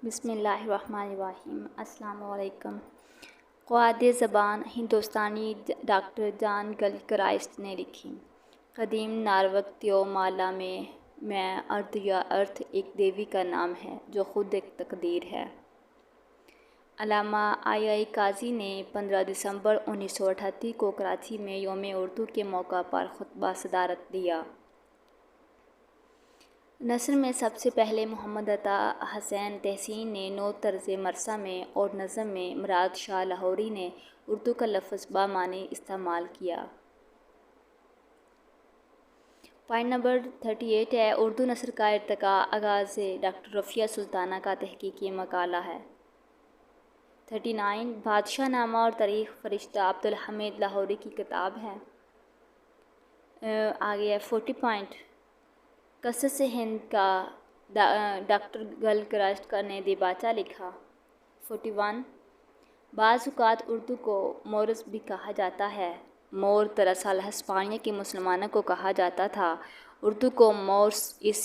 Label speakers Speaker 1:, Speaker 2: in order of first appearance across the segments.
Speaker 1: بسم اللہ الرحمن الرحیم۔ السلام علیکم۔ قواعد زبان ہندوستانی ڈاکٹر جان گل کرائسٹ نے لکھی۔ قدیم ناروکتیو مالا میں ارتھ یا ارتھ ایک دیوی کا نام ہے جو خود ایک تقدیر ہے۔ علامہ آئی قاضی نے 15 دسمبر 1938 کو کراچی میں یوم اردو کے موقع پر خطبہ صدارت دیا۔ نثر میں سب سے پہلے محمد عطا حسین تحسین نے نو طرز مرثا میں اور نظم میں مراد شاہ لاہوری نے اردو کا لفظ بامعنی استعمال کیا۔ پوائنٹ نمبر 38 ہے، اردو نثر کا ارتقاء آغاز ڈاکٹر رفیہ سلطانہ کا تحقیقی مقالہ ہے۔ 39 بادشاہ نامہ اور تاریخ فرشتہ عبدالحمید لاہوری کی کتاب ہے۔ آگے ہے 40 پوائنٹ، قصص ہند کا ڈاکٹر گل کرائسٹ نے دیباچہ لکھا۔ 41 بعض اوقات اردو کو مورس بھی کہا جاتا ہے۔ مور دراصل ہسپانیہ کے مسلمانوں کو کہا جاتا تھا۔ اردو کو مورس اس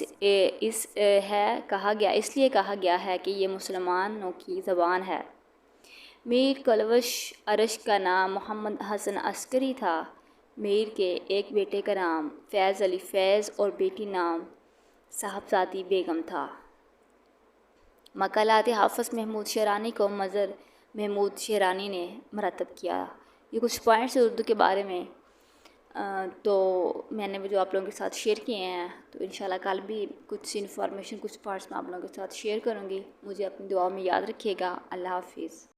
Speaker 1: لیے کہا گیا ہے کہ یہ مسلمانوں کی زبان ہے۔ میر کلوش ارش کا نام محمد حسن عسکری تھا۔ میر کے ایک بیٹے کا نام فیض علی فیض اور بیٹی نام صاحبزادی بیگم تھا۔ مقالات حافظ محمود شیرانی کو مظہر محمود شیرانی نے مرتب کیا۔ یہ کچھ پوائنٹس اردو کے بارے میں تو میں نے جو آپ لوگوں کے ساتھ شیئر کیے ہیں، تو انشاءاللہ کل بھی کچھ انفارمیشن کچھ پارٹس میں آپ لوگوں کے ساتھ شیئر کروں گی۔ مجھے اپنی دعاؤں میں یاد رکھیے گا۔ اللہ حافظ۔